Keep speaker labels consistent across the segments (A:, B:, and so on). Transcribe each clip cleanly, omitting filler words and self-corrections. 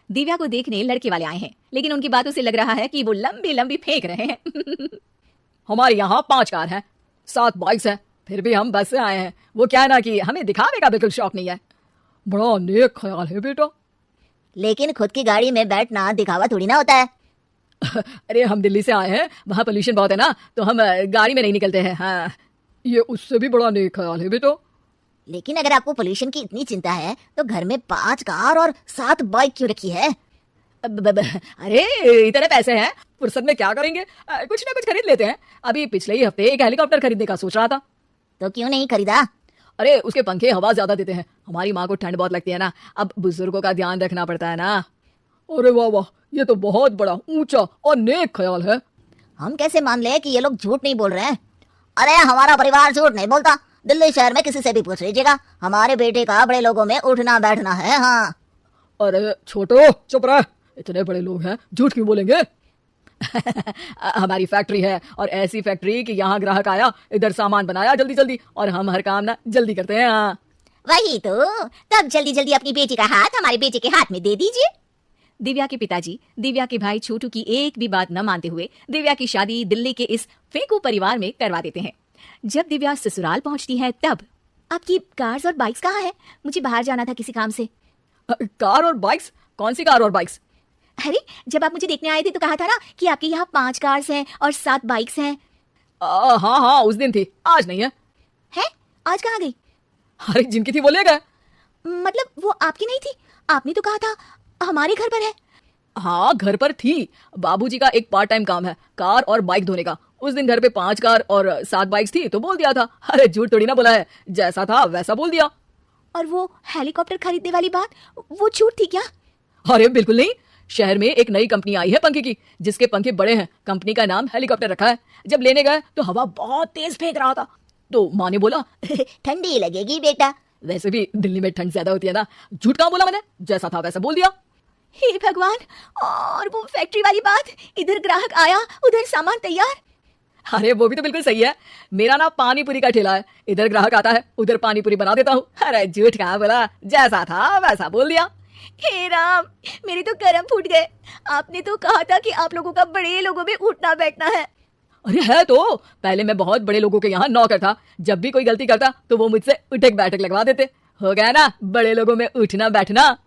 A: दिव्या को देखने लड़के वाले आए हैं, लेकिन उनकी बातों से लग रहा है कि वो लंबी लंबी फेंक रहे हैं।
B: हमारे यहाँ 5 कार हैं, 7 बाइक्स हैं, फिर भी हम बस से आए हैं। वो क्या है ना कि हमें दिखावे का बिल्कुल शौक नहीं है। बड़ा नेक ख्याल है बेटा।
C: लेकिन खुद की गाड़ी में बैठना दिखावा थोड़ी ना होता है।
B: अरे हम दिल्ली से आए हैं, वहाँ पोल्यूशन बहुत है ना, तो हम गाड़ी में नहीं निकलते हैं। हाँ, ये उससे भी बड़ा नेक ख्याल है बेटा।
C: लेकिन अगर आपको पोल्यूशन की इतनी चिंता है तो घर में 5 कार और 7 बाइक क्यों रखी है?
B: अरे इतने पैसे हैं, फुर्सत में क्या करेंगे, कुछ ना कुछ खरीद लेते हैं। अभी पिछले ही हफ्ते एक हेलीकॉप्टर खरीदने का सोच रहा था।
C: तो क्यों नहीं खरीदा?
B: अरे उसके पंखे हवा ज्यादा देते हैं, हमारी माँ को ठंड बहुत लगती है ना, अब बुजुर्गों का ध्यान रखना पड़ता है ना। अरे वाह वाह, ये तो बहुत बड़ा ऊंचा और नेक ख्याल है।
C: हम कैसे मान ले कि ये लोग झूठ नहीं बोल रहे हैं? अरे हमारा परिवार झूठ नहीं बोलता। दिल्ली शहर में किसी से भी पूछ लीजिएगा, हमारे बेटे का बड़े लोगों में उठना बैठना है। हाँ।
B: अरे छोटो चुप रह, इतने बड़े लोग हैं, झूठ क्यों बोलेंगे? हमारी फैक्ट्री है, और ऐसी फैक्ट्री कि यहाँ ग्राहक आया, इधर सामान बनाया जल्दी जल्दी, और हम हर काम ना जल्दी करते हैं। हाँ
C: वही तो, तब जल्दी जल्दी अपनी बेटी का हाथ हमारे बेटे के हाथ में दे दीजिए।
A: दिव्या के पिताजी दिव्या के भाई छोटू की एक भी बात न मानते हुए दिव्या की शादी दिल्ली के इस फेंकू परिवार में करवा देते हैं। जब दिव्या ससुराल पहुंचती है तब आपकी कार्स और बाइक्स कहाँ है? मुझे बाहर जाना था किसी काम से।
B: कार और बाइक्स? कौन सी कार और बाइक्स?
A: अरे जब आप मुझे देखने आए थे तो कहा था ना कि आपके यहाँ 5 कार्स हैं और 7 बाइक्स हैं।
B: हाँ हाँ उस दिन थी, आज नहीं है।
A: है? आज कहाँ गई?
B: अरे जिनकी थी वो ले गए।
A: मतलब वो आपकी नहीं थी? आपने तो कहा था हमारे घर पर है।
B: हाँ घर पर थी, बाबूजी का एक पार्ट टाइम काम है कार और बाइक धोने का। उस दिन घर पे 5 कार और 7 बाइक्स थी तो बोल दिया था। अरे झूठ थोड़ी ना बोला है, जैसा था वैसा बोल दिया।
A: और वो हेलीकॉप्टर खरीदने वाली बात, वो झूठ थी क्या?
B: अरे बिल्कुल नहीं, शहर में एक नई कंपनी आई है पंखे की, जिसके पंखे बड़े हैं। कंपनी का नाम हेलीकॉप्टर रखा है। जब लेने गए तो हवा बहुत तेज फेंक रहा था, तो माँ ने बोला
C: ठंडी लगेगी बेटा।
B: वैसे भी दिल्ली में ठंड ज्यादा होती है ना। झूठ कहाँ बोला मैंने, जैसा था वैसा बोल दिया।
A: हे भगवान! और वो फैक्ट्री वाली बात, इधर ग्राहक आया उधर सामान तैयार।
B: अरे वो भी तो बिल्कुल सही है, मेरा ना पानी पूरी का ठेला है, इधर ग्राहक आता है उधर पानी पूरी बना देता हूँ। अरे झूठ कहाँ बोला, जैसा था वैसा बोल दिया।
A: हे राम, मेरे तो कर्म फूट गए। आपने तो कहा था कि आप लोगों का बड़े लोगों में उठना बैठना है।
B: अरे है तो, पहले मैं बहुत बड़े लोगों के यहाँ नौकर था। जब भी कोई गलती करता तो वो मुझसे उठक बैठक लगवा देते। हो गया ना बड़े लोगों में उठना बैठना।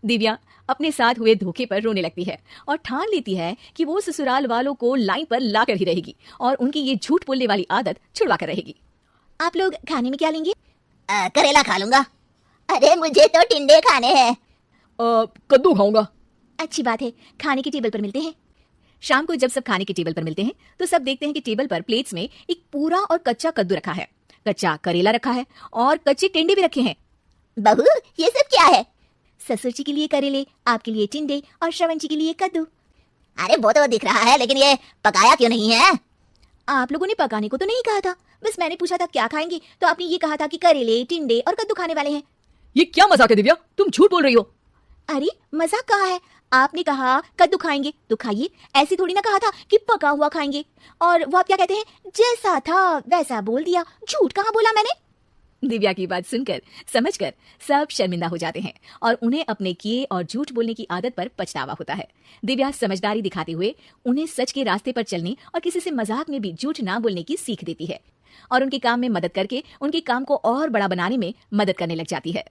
A: दिव्या अपने साथ हुए धोखे पर रोने लगती है और ठान लेती है कि वो ससुराल वालों को लाइन पर लाकर ही रहेगी और उनकी ये झूठ बोलने वाली आदत छुड़वा कर रहेगी। आप लोग खाने में क्या लेंगे?
C: करेला खा लूंगा। अरे मुझे तो टिंडे खाने हैं।
B: कद्दू खाऊंगा।
A: अच्छी बात है, खाने के टेबल पर मिलते हैं। शाम को जब सब खाने के टेबल पर मिलते हैं तो सब देखते हैं कि टेबल पर प्लेट्स में एक पूरा और कच्चा कद्दू रखा है, कच्चा करेला रखा है और कच्चे टिंडे भी रखे हैं।
C: बहू ये सब क्या है?
A: ससुर जी के लिए करेले, आपके लिए टिंडे और श्रवण जी के लिए कद्दू।
C: अरे वो तो दिख रहा है, लेकिन ये पकाया क्यों नहीं है?
A: आप लोगों ने पकाने को तो नहीं कहा था, बस मैंने पूछा था क्या खाएंगे तो आपने ये कहा था कि करेले टिंडे और कद्दू खाने वाले हैं।
B: ये क्या मजाक है दिव्या, तुम झूठ बोल रही हो।
A: अरे मजाक कहा है, आपने कहा कद्दू खाएंगे तो खाइए, ऐसी थोड़ी ना कहा था कि पका हुआ खाएंगे। और वो आप क्या कहते हैं, जैसा था वैसा बोल दिया। झूठ कहाँ बोला मैंने? दिव्या की बात सुनकर समझकर सब शर्मिंदा हो जाते हैं और उन्हें अपने किए और झूठ बोलने की आदत पर पछतावा होता है। दिव्या समझदारी दिखाते हुए उन्हें सच के रास्ते पर चलने और किसी से मजाक में भी झूठ ना बोलने की सीख देती है और उनके काम में मदद करके उनके काम को और बड़ा बनाने में मदद करने लग जाती है।